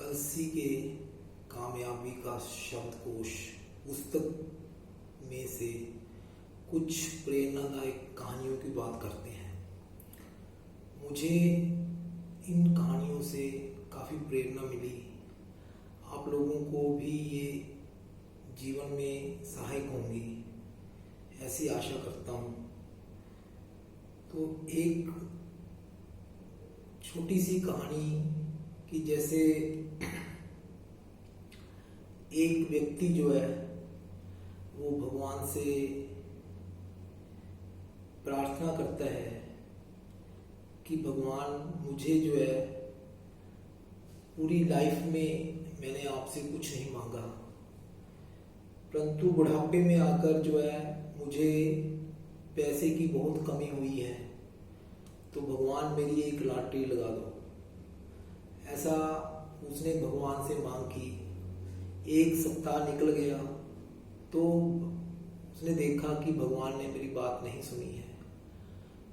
अलसी के कामयाबी का शब्दकोश पुस्तक में से कुछ प्रेरणादायक कहानियों की बात करते हैं। मुझे इन कहानियों से काफ़ी प्रेरणा मिली। आप लोगों को भी ये जीवन में सहायक होंगी, ऐसी आशा करता हूँ। तो एक छोटी सी कहानी कि जैसे एक व्यक्ति जो है वो भगवान से प्रार्थना करता है कि भगवान मुझे जो है पूरी लाइफ में मैंने आपसे कुछ नहीं मांगा, परंतु बुढ़ापे में आकर जो है मुझे पैसे की बहुत कमी हुई है, तो भगवान मेरी एक लॉटरी लगा दो। ऐसा उसने भगवान से मांग की। एक सप्ताह निकल गया तो उसने देखा कि भगवान ने मेरी बात नहीं सुनी है।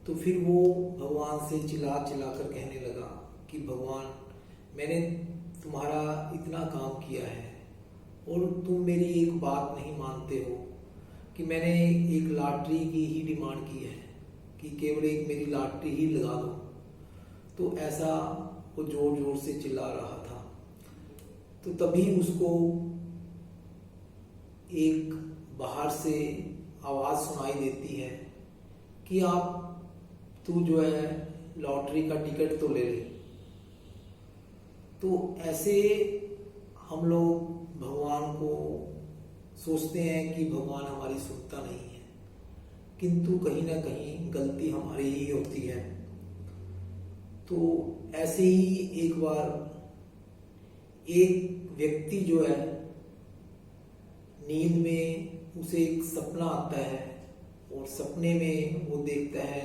तो फिर वो भगवान से चिल्ला चिल्ला कर कहने लगा कि भगवान, मैंने तुम्हारा इतना काम किया है और तुम मेरी एक बात नहीं मानते हो कि मैंने एक लॉटरी की ही डिमांड की है कि केवल एक मेरी लॉटरी ही लगा दो। तो ऐसा वो जोर जोर से चिल्ला रहा था। तो तभी उसको एक बाहर से आवाज़ सुनाई देती है कि तू जो है लॉटरी का टिकट तो ले ले। तो ऐसे हम लोग भगवान को सोचते हैं कि भगवान हमारी सुनता नहीं है, किंतु कहीं ना कहीं गलती हमारी ही होती है। तो ऐसे ही एक बार एक व्यक्ति जो है नींद में उसे एक सपना आता है और सपने में वो देखता है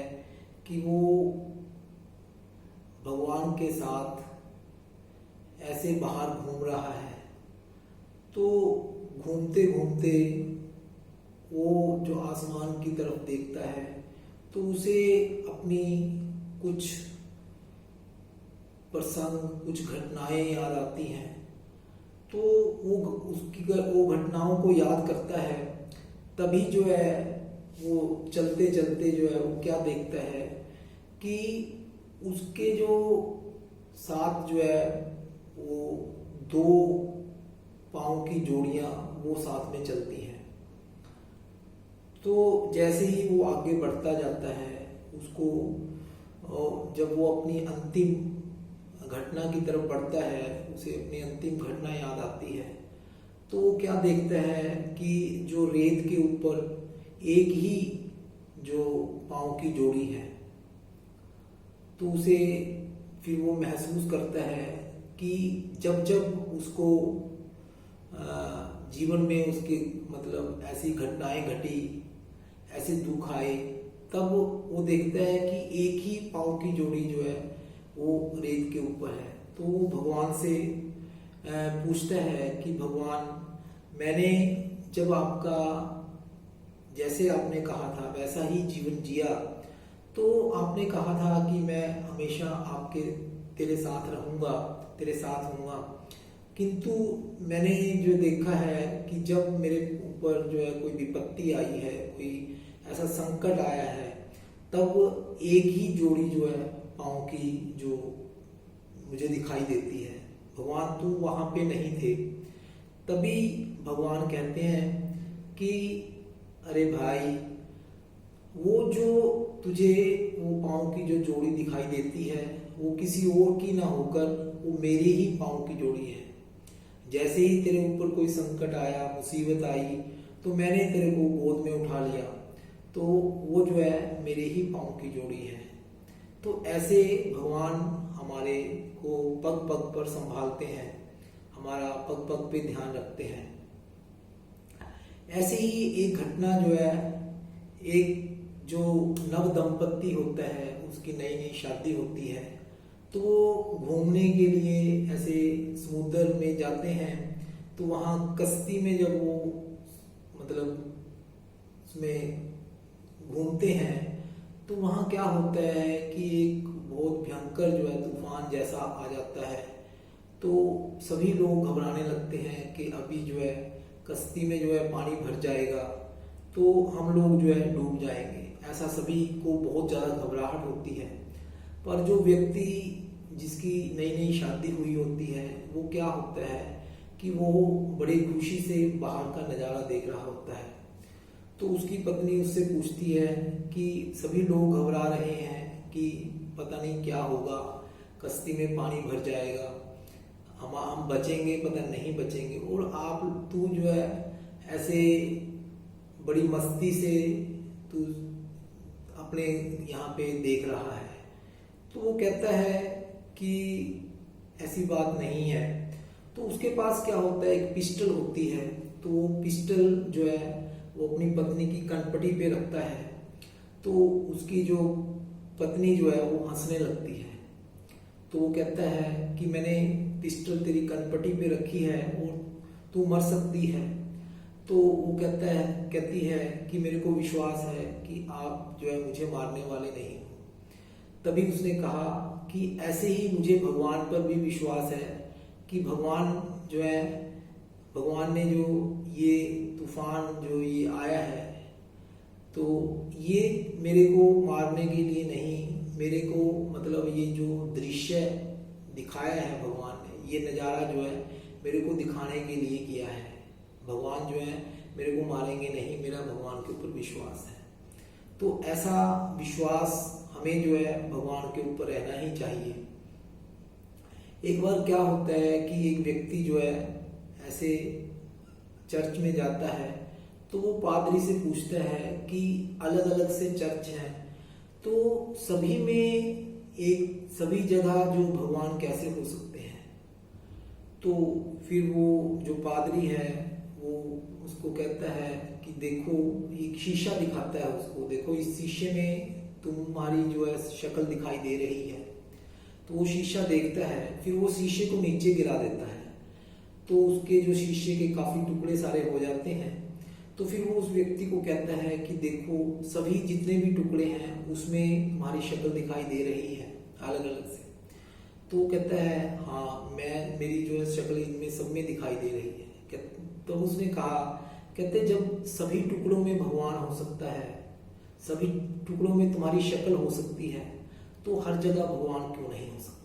कि वो भगवान के साथ ऐसे बाहर घूम रहा है। तो घूमते घूमते वो जो आसमान की तरफ देखता है तो उसे अपनी कुछ प्रसंग, कुछ घटनाएं याद आती हैं। तो वो घटनाओं को याद करता है। तभी जो है वो चलते चलते जो है वो क्या देखता है कि उसके जो साथ जो है वो दो पाँव की जोड़ियां वो साथ में चलती हैं। तो जैसे ही वो आगे बढ़ता जाता है, उसको जब वो अपनी अंतिम घटना की तरफ बढ़ता है, उसे अपनी अंतिम घटना याद आती है। तो वो क्या देखता है कि जो रेत के ऊपर एक ही जो पाँव की जोड़ी है, तो उसे फिर वो महसूस करता है कि जब जब उसको जीवन में उसके मतलब ऐसी घटनाएं घटी, ऐसे दुख आए, तब वो देखता है कि एक ही पाँव की जोड़ी जो है वो रेत के ऊपर है। तो वो भगवान से पूछता है कि भगवान, मैंने जब आपका जैसे आपने कहा था वैसा ही जीवन जिया, तो आपने कहा था कि मैं हमेशा तेरे साथ रहूँगा, तेरे साथ हूँगा, किंतु मैंने जो देखा है कि जब मेरे ऊपर जो है कोई विपत्ति आई है, कोई ऐसा संकट आया है, तब एक ही जोड़ी जो है पाँव की जो मुझे दिखाई देती है। भगवान तुम वहाँ पे नहीं थे। तभी भगवान कहते हैं कि अरे भाई, वो जो तुझे वो पाँव की जो जोड़ी दिखाई देती है वो किसी और की ना होकर वो मेरी ही पाँव की जोड़ी है। जैसे ही तेरे ऊपर कोई संकट आया, मुसीबत आई, तो मैंने तेरे को गोद में उठा लिया, तो वो जो है मेरे ही पाँव की जोड़ी है। तो ऐसे भगवान हमारे को पग पग पर संभालते हैं, हमारा पग पग पे ध्यान रखते हैं। ऐसे ही एक घटना जो है, एक जो नव दंपत्ति होता है उसकी नई नई शादी होती है, तो वो घूमने के लिए ऐसे समुद्र में जाते हैं। तो वहाँ कश्ती में जब वो मतलब उसमें घूमते हैं तो वहाँ क्या होता है कि एक बहुत भयंकर जो है तूफान जैसा आ जाता है। तो सभी लोग घबराने लगते हैं कि अभी जो है कश्ती में जो है पानी भर जाएगा तो हम लोग जो है डूब जाएंगे, ऐसा सभी को बहुत ज़्यादा घबराहट होती है। पर जो व्यक्ति जिसकी नई नई शादी हुई होती है वो क्या होता है कि वो बड़ी खुशी से बाहर का नज़ारा देख रहा होता है। तो उसकी पत्नी उससे पूछती है कि सभी लोग घबरा रहे हैं कि पता नहीं क्या होगा, कश्ती में पानी भर जाएगा, हम बचेंगे पता नहीं बचेंगे, और तू जो है ऐसे बड़ी मस्ती से तू अपने यहाँ पे देख रहा है। तो वो कहता है कि ऐसी बात नहीं है। तो उसके पास क्या होता है, एक पिस्टल होती है। तो वो पिस्टल जो है वो अपनी पत्नी की कनपटी पे रखता है। तो उसकी जो पत्नी जो है वो हंसने लगती है। तो वो कहता है कि मैंने पिस्टल तेरी कनपटी पे रखी है और तू मर सकती है। तो वो कहती है कि मेरे को विश्वास है कि आप जो है मुझे मारने वाले नहीं हो। तभी उसने कहा कि ऐसे ही मुझे भगवान पर भी विश्वास है कि भगवान ने जो ये तूफान जो ये आया है तो ये मेरे को मारने के लिए नहीं, मेरे को मतलब ये जो दृश्य दिखाया है भगवान ने, ये नज़ारा जो है मेरे को दिखाने के लिए किया है। भगवान जो है मेरे को मारेंगे नहीं, मेरा भगवान के ऊपर विश्वास है। तो ऐसा विश्वास हमें जो है भगवान के ऊपर रहना ही चाहिए। एक बार क्या होता है कि एक व्यक्ति जो है ऐसे चर्च में जाता है, तो वो पादरी से पूछता है कि अलग अलग से चर्च हैं तो सभी जगह जो भगवान कैसे हो सकते हैं। तो फिर वो जो पादरी है वो उसको कहता है कि देखो, एक शीशा दिखाता है उसको, देखो इस शीशे में तुम्हारी जो है शक्ल दिखाई दे रही है। तो वो शीशा देखता है, फिर वो शीशे को नीचे गिरा देता है। तो उसके जो शीशे के काफी टुकड़े सारे हो जाते हैं। तो फिर वो उस व्यक्ति को कहता है कि देखो सभी जितने भी टुकड़े हैं उसमें तुम्हारी शक्ल दिखाई दे रही है अलग अलग से। तो वो कहता है हाँ, मेरी जो है शक्ल इनमें सब में दिखाई दे रही है। तो उसने कहा, कहते जब सभी टुकड़ों में भगवान हो सकता है, सभी टुकड़ों में तुम्हारी शक्ल हो सकती है, तो हर जगह भगवान क्यों नहीं हो सकता।